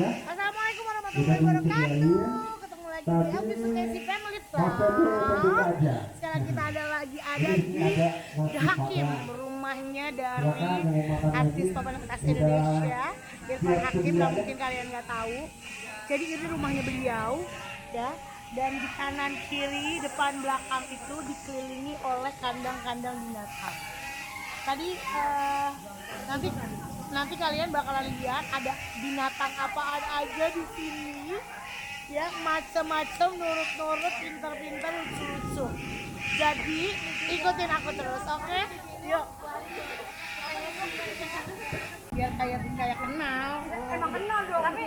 Assalamualaikum warahmatullahi wabarakatuh. Ketemu lagi di episode Casey Family Vlog. Sekarang kita ada di Hakim, rumahnya dari artis papan atas Indonesia, Irfan Hakim. Gak mungkin kalian nggak tahu. Jadi ini rumahnya beliau, ya. Dan di kanan kiri, depan belakang itu dikelilingi oleh kandang-kandang binatang. Tadi nanti kalian bakalan lihat ada binatang apaan aja di sini, ya, macam-macam, nurut-nurut, pintar-pintar, lucu-lucu. Jadi ikutin aku terus, oke? Yuk. Biar kayak kenal. Emang kenal dong, tapi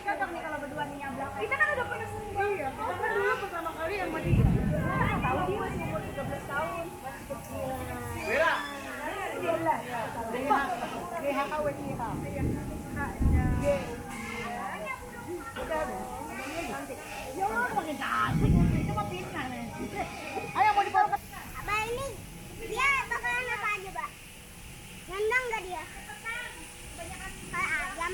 cocok nih kalau berdua nih nyablak. Kita kan udah pernah sendiri. Iya, kita kan dulu pertama kali sama dia. Tahu dia masih umur 13 tahun, masih kecil. Bella. GHKWIH. Ya Allah, makin asik. Itu mah fitnah nih. Ayo mau dibawa. Abah ini dia bakalan apa aja, Pak? Nendang nggak dia? Kayak ayam.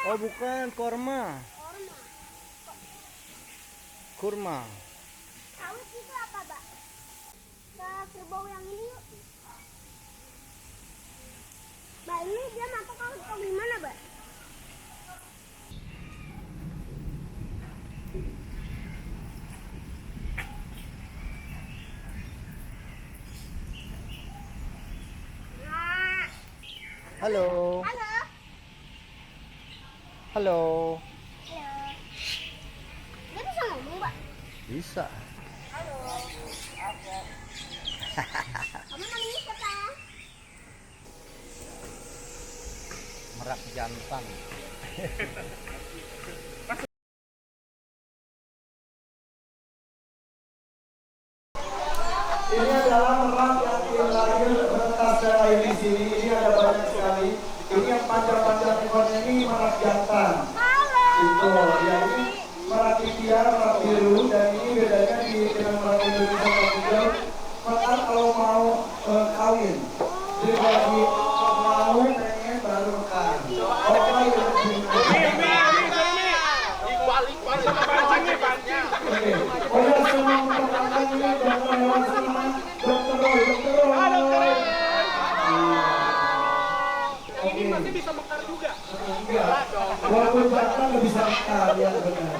Oh bukan, korma. Kurma. Tahu itu apa, Pak? Ke kerbau yang ini yuk. Mbak, ini dia matok atau gimana, Mbak? Halo. Halo. Halo. Halo. Dia bisa ngomong, Mbak? Bisa. Halo. Kamu namanya siapa? Merak jantan. Ini adalah merak yang lahir menetas dan lahir di sini. Ini ada banyak sekali. Ini yang panjang-panjang ekornya ini merak jantan. Itu ya, ini merak India, merak biru, dan ini bedanya dengan merak Indonesia merak hijau. Maka kalau mau kawin, jadi lagi mau pengen baru kan. Oke, udah semua memperkenalkan ini dokter hewan sama dokter Roy, dokter Roy. Ini masih bisa mekar juga. Enggak, walaupun jantan nggak bisa mekar, ya benar.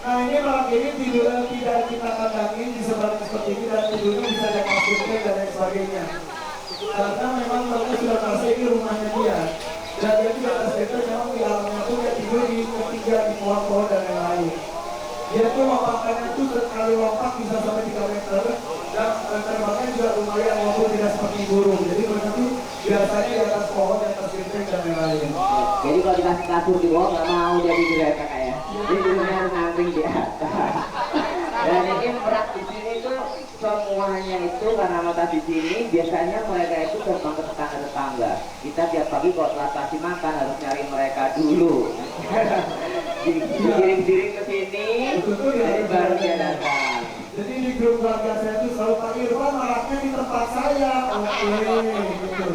Nah ini merak ini tidurnya tidak kita kandangin, disebarin seperti ini dan tidurnya bisa ada kasurnya dan lain sebagainya. Karena memang mereka sudah merasa ini rumahnya dia. Dan dia juga atas itu memang di alamnya itu dia tidur di ketiga di pohon-pohon dan lain-lain. Dia tuh lompatannya tuh sekali lompat bisa sampai 3 meter dan terbangnya juga lumayan walaupun tidak seperti burung. Jadi mereka tuh biasanya di atas pohon, di atas genteng dan lain-lain. Jadi kalau dikasih kasur di bawah nggak mau jadi mereka kayak. Jadi tidurnya harus ngambing di atas. Dan ini merak di sini tuh semuanya itu karena mata di sini biasanya mereka itu terbang ke tetangga-tetangga. Kita tiap pagi kalau telat kasih makan harus nyari mereka dulu. Dikirim-kirim ke sini, jadi baru dia datang. Jadi di grup keluarga saya itu selalu Pak Irfan meraknya di tempat saya. Oke, gitu.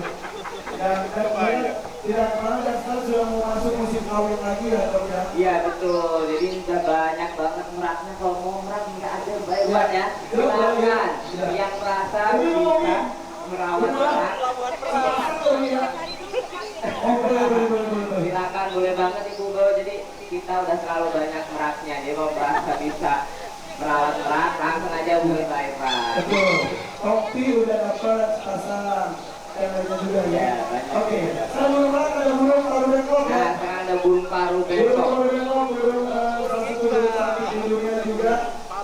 Dan dia tidak kemana dan sekarang sudah mau masuk musim kawin lagi ya dok ya. Iya betul, jadi udah banyak banget meraknya. Kalau mau merak nggak ada baik ya. Silakan yang merasa bisa merawat merak. Silakan boleh banget Ibu Bo. Jadi kita udah selalu banyak meraknya. Jadi kalau merasa bisa merawat merak langsung aja hubungi Pak Irfan. Betul. Kopi udah dapat, pasang. Yang lainnya juga ya. Ya, banyak. Oke. Sebelum merak ada burung taruh rekor ya. Nah, sekarang ada burung paru Burung besok. paru bengkok, burung salah satu burung cantik di dunia juga.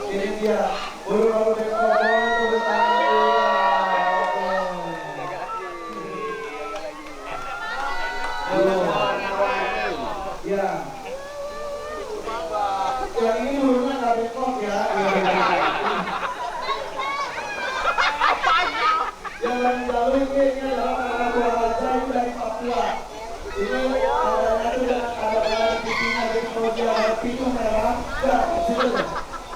Ini dia burung paru bengkok. Tepuk tangan. Ya. Yang ini burungnya nggak bengkok ya. Yang lalu ini adalah anak buah raja ini dari Papua. Ini adanya itu ada pipinya, jadi kalau dia happy itu merah, enggak kecil.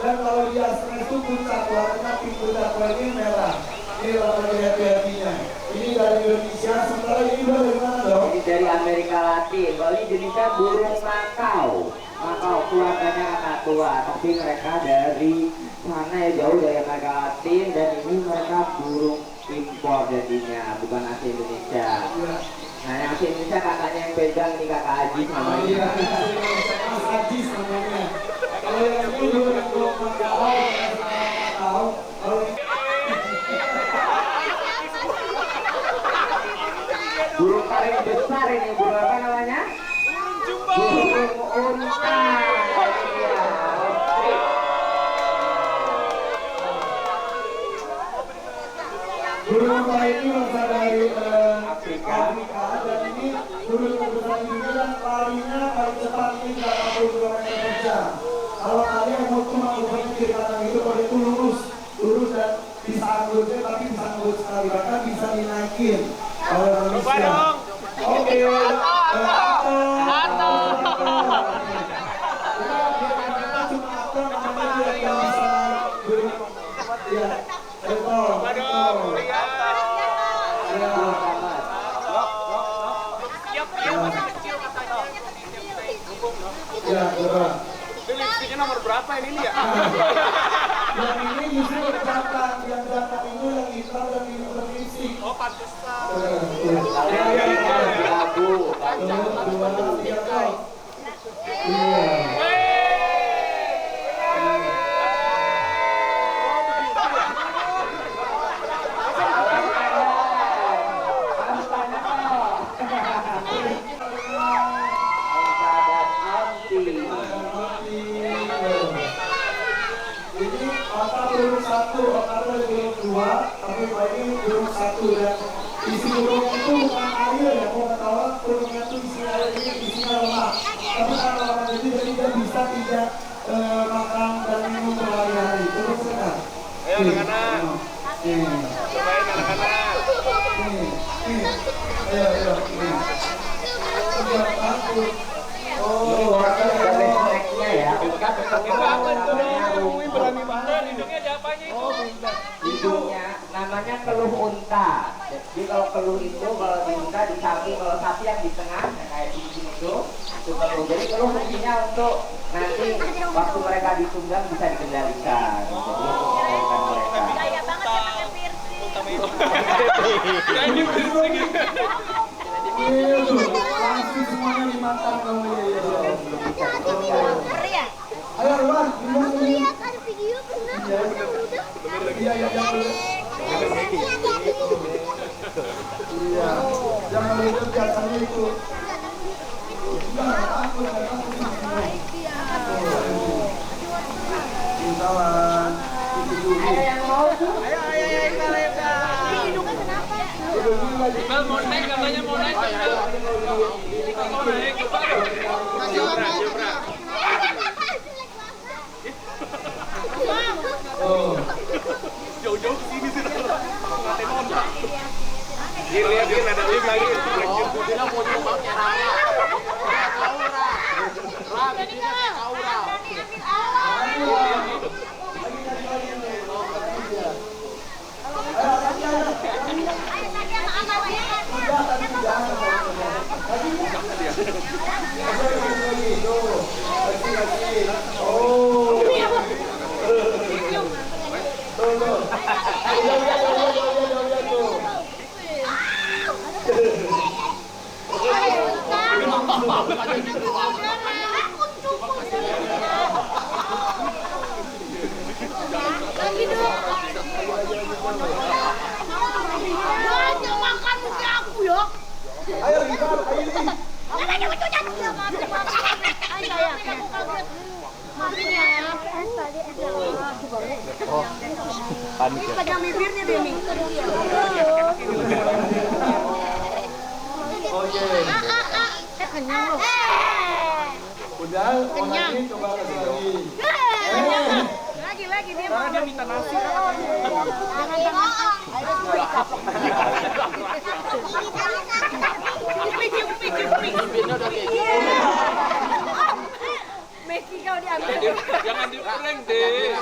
Dan kalau dia stres itu puncak warnanya pink, puncak warnanya merah. Ini warna happy-happynya. Ini dari Indonesia, sementara ini dari mana dong? Ini dari Amerika Latin. Kalau ini jenisnya burung makau. Makau keluarganya anak tua, tapi mereka dari sana ya, jauh dari Amerika Latin, dan ini mereka burung impor jadinya, bukan asli Indonesia. Nah, yang asli Indonesia kakaknya yang pegang, ini kakak Ajis namanya. Iya, Mas Ajis namanya. Kalau yang ini burung makau, Burung paling besar ini, burung apa namanya? Burung unta. Iya, oke. burung unta ini berasal dari Afrika, dan ini burung terbesar di dunia dan larinya paling cepat ini 80 km per jam. Kalau kalian mau cuma bermain kiri kanan itu, kalau itu lurus dan bisa anggotnya, tapi bisa anggut sekali, bahkan bisa dinaikin oleh manusia. Oke, ya, betul. Lipstiknya nomor berapa ini ya? Yang ini justru jantan, yang jantan ini yang hitam dan ini berlipstik. Oh, pantesan. Kalian bisa lagu. Ini otak burung satu, otak burung dua, tapi ini burung satu, dan isi burung itu bukan air ya, mau ketawa burungnya itu isi air ini isinya lemak. Tapi karena lemak itu jadi dia bisa tidak makan dan minum berhari-hari. Terus sekarang. Ayo anak-anak. Cobain anak-anak. Ayo. Oh, Ada snacknya ya. Ikat Berani banget. Hidungnya ada apanya itu? hidungnya namanya keluh unta. Jadi kalau keluh itu kalau di unta di sapi, kalau sapi yang di tengah yang kayak di sini itu keluh. Jadi keluh fungsinya untuk nanti waktu mereka ditunggang bisa dikendalikan. Jadi untuk mengendalikan mereka. Gaya banget ya pakai piercing. Ini piercing. langsung semuanya dimakan kamu ya. Ngeri ya? Ayo Luan, ini. Lihat ada video pernah. Iya. Iya. Jangan lupa biasanya itu. Salam. Ada yang mau tuh? Ayo, Hidungnya kenapa? Bel mau naik katanya mau naik. Mau naik coba dong. Jebra. Oh. Jauh-jauh ke sini sih. Ngatain onta. Lihat ada lift lagi. Dia mau coba caranya. panik ya. Pegang bibirnya Demi. Oke. Kenyang loh. Udah, mau lagi coba kasih lagi. Lagi dia Karena dia minta nasi. Meki kau diambil. Jangan digoreng deh.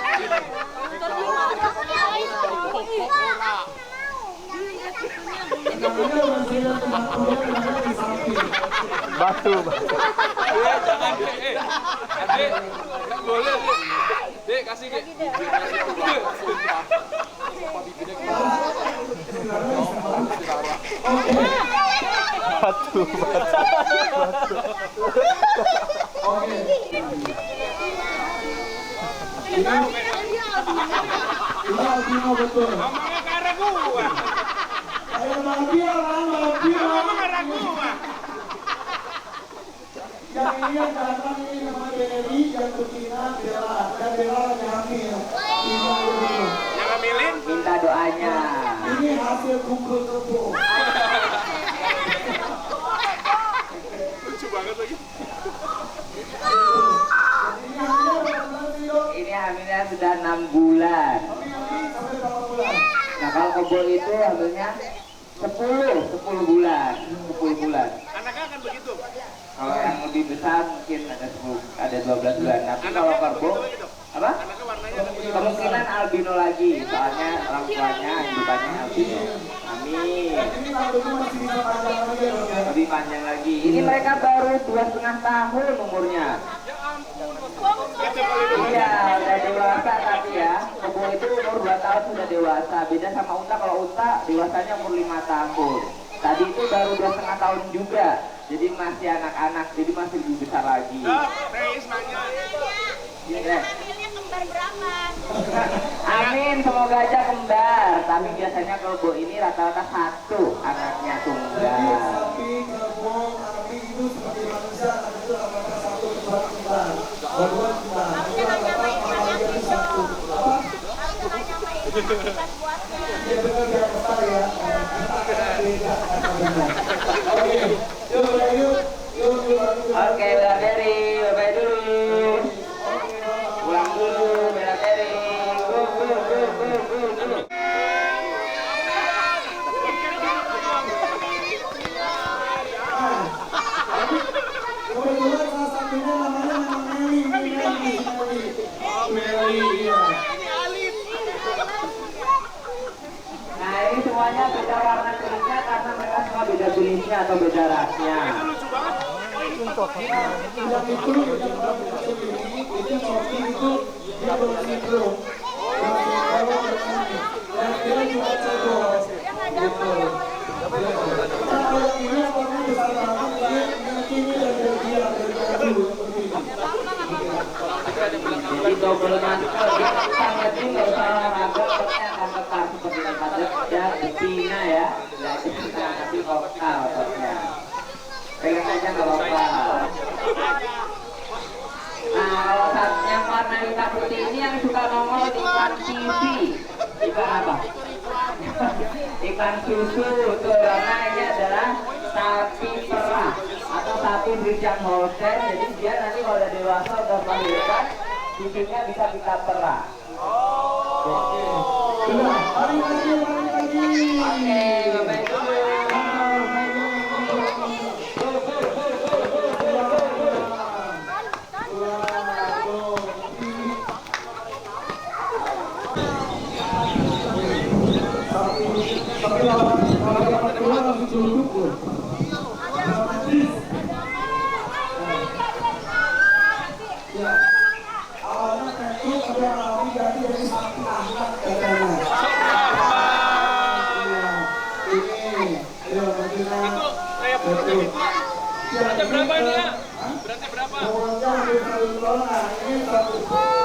Batu. Jangan deh. Adik, nggak boleh deh. Dek, kasih deh. Batu. Oke. Ini albino betul. Ngomongnya karena gua. Ayo mampir lah, mampir lah. Karena gua. Yang ini yang datang ini nama Benedi, yang betina Bella, dan Bella lagi hamil. Ini albino. Yang ngambilin Minta doanya. Ini hasil kumpul kebo. lucu banget lagi. Ini hamil berapa bulan sih, Dok? Ini hamilnya sudah 6 bulan. Hamil sampai berapa bulan? Nah kalau kebo itu hamilnya 10 bulan. 10 bulan. Anaknya akan begitu. Kalau yang lebih besar mungkin ada 12 bulan. Tapi kalau kerbau apa? Anaknya warnanya ada begitu. Kemungkinan albino lagi. Soalnya orang tuanya hidupannya albino. Amin. Ini rambutnya masih bisa panjang lagi ya, Dok, ya? Lebih panjang lagi. Ini mereka baru 2,5 tahun umurnya. Iya, udah dewasa tapi ya. Kebo itu umur 2 tahun sudah dewasa. Beda sama unta. Kalau unta dewasanya umur 5 tahun. Tadi itu baru 2,5 tahun juga. Jadi masih anak-anak. Jadi masih lebih besar lagi. Reis nanya. Ini deh. Hamilnya kembar berapa? Amin, semoga aja kembar. Tapi biasanya kebo ini rata-rata 1 anaknya Jadi tunggal. sapi, kebo, kambing itu seperti manusia, itu apakah satu kembar kembar? Dua kembar. Itu rata-rata kepalanya itu satu. Apa? Ya benar ya kembar ya. Beda kata benar. Oke, yuk mulai yuk. Yuk. Oke, Bella Terry, bye-bye dulu. Pulang dulu, Bella Terry. Go. Kebetulan salah satunya namanya memang Meli. Meli, iya. Nah ini semuanya beda warna kulitnya karena mereka semua beda jenisnya atau beda rasnya. Yang itu Sophie itu dia bersindrom. Dan dia juga cebol. Gitu. Kalau yang ini warnanya besar banget, ini dan Belgia dulu seperti ini. Jadi double masker yang penting nggak usah olahraga, ototnya akan tetap seperti tempat dan betina ya. Nggak betina tapi lokal ototnya. Pegang aja nggak apa-apa. Nah kalau yang warna hitam putih ini yang suka nongol di iklan TV. Iklan apa? Iklan susu tuh, karena ini adalah sapi perah atau sapi Friesian Holstein. Jadi dia nanti kalau udah dewasa udah melahirkan susunya bisa kita perah. Sudah, balik lagi. Oke, bye-bye dulu. Tapi kalau dapat keluar langsung duduk loh. Ya, awalnya itu ada rapi jadi sapi anak katanya. Ini, ya betina. Kayak Betul. berarti berapa ini ya? Berarti berapa? Pokoknya hampir 1 tahun, nah ini 1 tahun.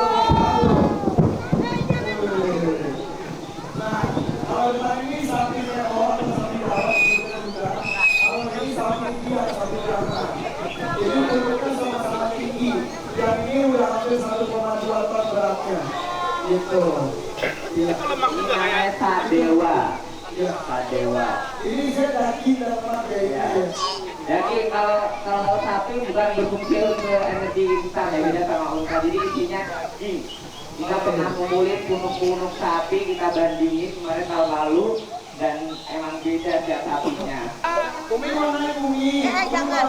Nah, kalau depan ini sapi rekor, sapi rawat juga. Kalau ini sapi dia, sapi jantan. Jadi bentuknya sama-sama tinggi. Yang ini udah hampir 1,2 ton beratnya. Gitu. Itu lemak Ini juga namanya kayak. sadewa. Iya. Sadewa. Ini saya daging dan lemak ya. Ya. Jadi kalau sapi bukan berfungsi untuk energi instan ya, beda sama unta. Jadi isinya daging. Kita pernah mengulik punuk-punuk sapi, kita bandingin kemarin tahun lalu, dan emang beda setiap sapinya. Bumi mana bumi? Jangan.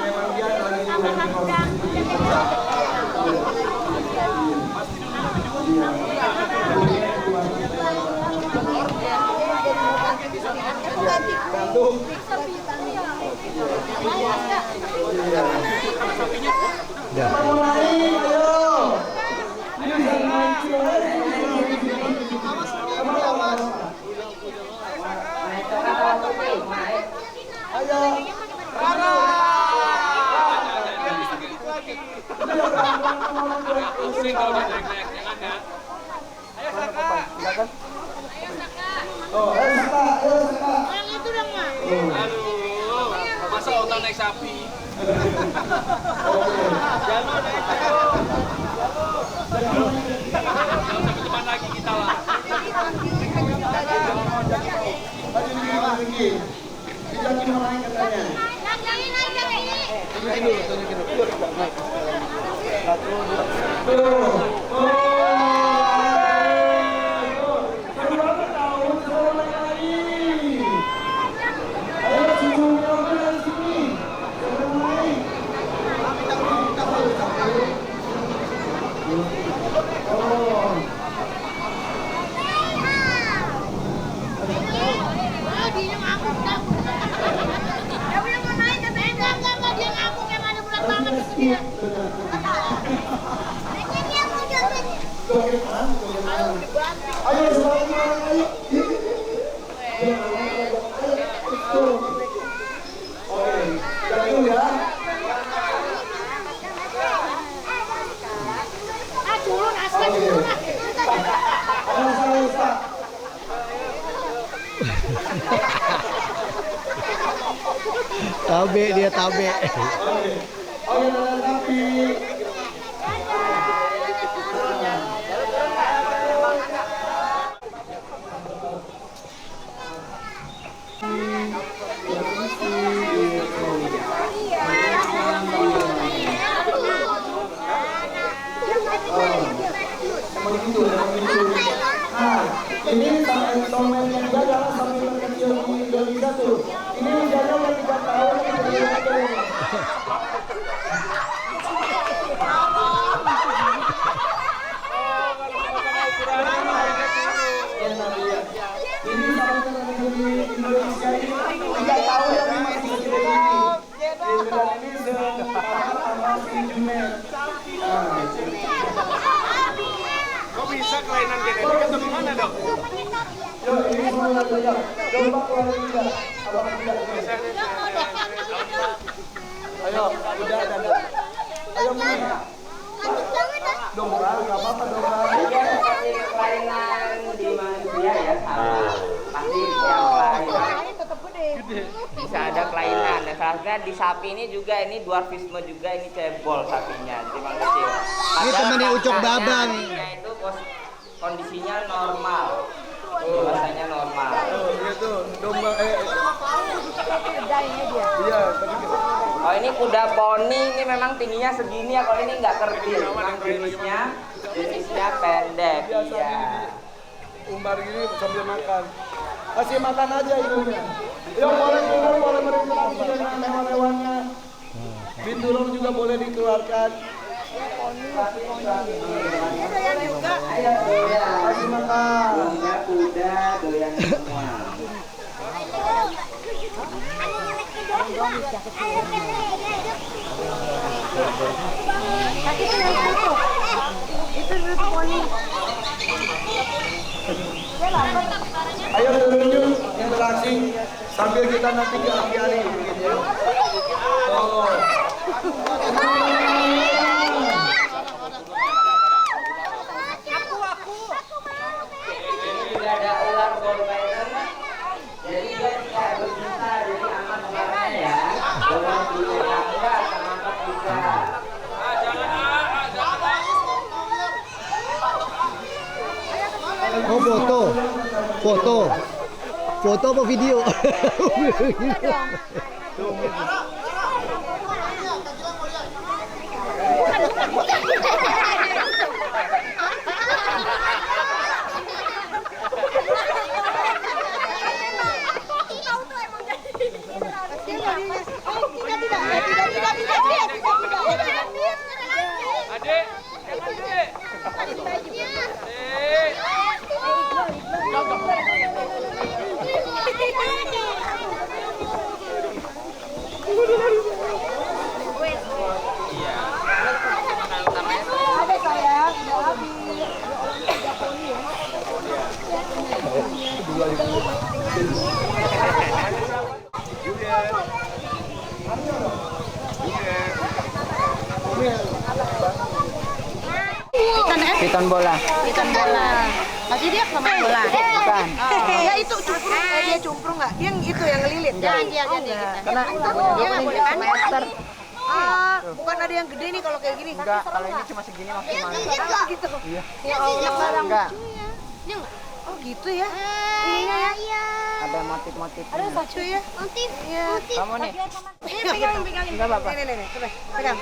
Memang dia lagi Mau naik, ayo. Ayo jangan mancing. Naik coklat atau putih, naik. Ayo. Pusing kalau dia naik-naik, jangan ya. Ayo Saka. Oh, ayo Saka, ayo Saka. Yang itu dong, Mak. Aduh, masa Ota naik sapi? Jangan naik sampai depan lagi kita lah. Ayo ini lagi. Dijaki mau naik katanya. Tuh. Seru banget tahu, seru lagi. Ayo cucunya udah dari sini. Jangan naik. Oh. Ah, dia yang ngambuk, dah. Ya udah mau naik, katanya enggak, dia ngambuk yang ada berat banget di sini. Ayo semuanya, ayo. Oke, jatuh ya. Ah, turun, asal turun. Ayo saya Ustaz. Tabe dia tabe. Oke, dalam sapi. Nah, ini tomen yang gagal sampai terkecil di Indonesia tuh. Ini usianya udah 3 tahun Ini sampai di Indonesia ini 3 tahun yang masih kecil ini. Dan ini sepakat sama si Jumet. Kok bisa kelainan genetik atau gimana dok? Yo, ini semua lagi ya. Coba keluar juga. Abang tidak. Ayo, udah ada. Ayo Mi. Domba, nggak apa-apa domba. Jadi ada seperti kelainan di manusia ya, sama. Pasti yang lain. Bisa ada kelainan. Dan salah satunya di sapi ini juga, ini dwarfisme juga, ini cebol sapinya, jadi memang kecil. Ini temennya Ucok Babang. Sapinya itu kondisinya normal, dewasanya normal. Oh, gitu. Domba Iya, tapi gitu. Oh ini kuda poni, ini memang tingginya segini ya, kalau ini nggak kerdil, memang jenisnya pendek. Iya. Umbar gini sambil makan. Kasih makan aja ibunya. Yo, boleh turun, boleh berinteraksi dengan hewan-hewannya. Bintulung juga boleh dikeluarkan. Ayo doyan, Kasih makan. domba kuda doyan semua. Ayo tunjuk interaksi sambil kita nanti ke apiari. Oh. Ini juga ada ular golden, jadi dia tidak berbusa, jadi aman ularnya ya. Foto. Foto apa video? Adik, Piton bola. Ikan bola. Masih dia sama bola. Bukan. Ya itu cumprung, dia cumprung nggak? Dia yang itu yang ngelilit. Jangan dia Karena dia nggak boleh kan? meter. Bukan ada yang gede nih kalau kayak gini. Enggak, kalau ini cuma segini maksimal. Gitu. Iya. Ya Allah. Enggak. Oh gitu ya. Ininya ya. Ada motif-motif. Ada sacu ya. Motif. Iya. Kamu nih. Pegangin. Enggak apa-apa. Nih, coba pegang.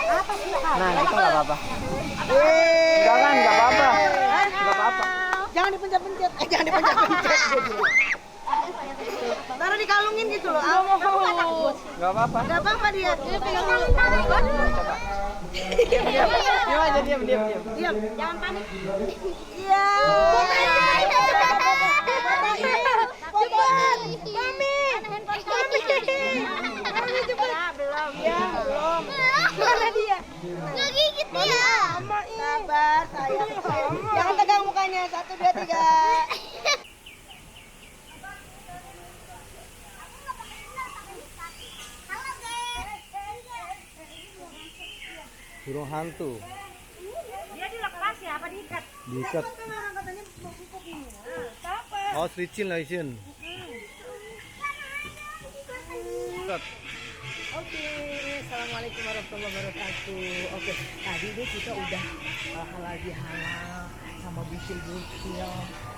Apa sih? Nah, itu enggak apa-apa. Enggak Enggak kan, enggak apa-apa. Enggak apa-apa. Jangan dipencet-pencet. Jangan dipencet-pencet. Taruh dikalungin gitu loh. Enggak apa-apa. Enggak apa-apa dia. Dia pegang dulu. Coba. Diam. Diam aja, diam. Diam. Jangan panik. Iya. Belum. Mana dia? Ngegigit dia. Sabar, sayang. Jangan tegang mukanya. 1, 2, 3. Burung hantu. Dia dilepas ya apa diikat? Diikat. Katanya mau pupuk ini. Oh, sericin lah isin. Oke, assalamualaikum warahmatullahi wabarakatuh. Oke, tadi deh kita udah halal bihalal sama bukil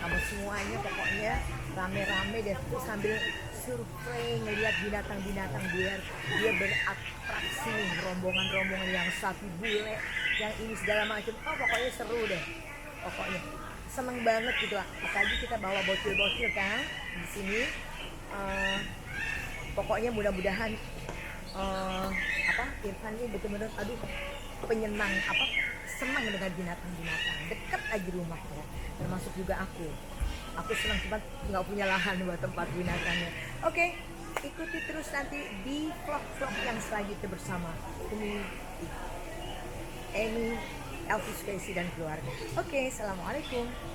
sama semuanya, pokoknya rame-rame deh sambil survei ngelihat binatang-binatang biar dia beratraksi nih, rombongan-rombongan yang sapi bule, yang ini segala macam. Oh pokoknya seru deh, pokoknya seneng banget gitu lah. Apalagi kita bawa bocil-bocil kan di sini. Pokoknya mudah-mudahan Irfan ini betul-betul penyenang senang dengan binatang-binatang dekat aja rumahnya, termasuk juga aku senang cuma nggak punya lahan buat tempat binatangnya. Oke, ikuti terus nanti di vlog-vlog yang selanjutnya bersama Amy, Elvis Spacey dan keluarga. Oke, assalamualaikum.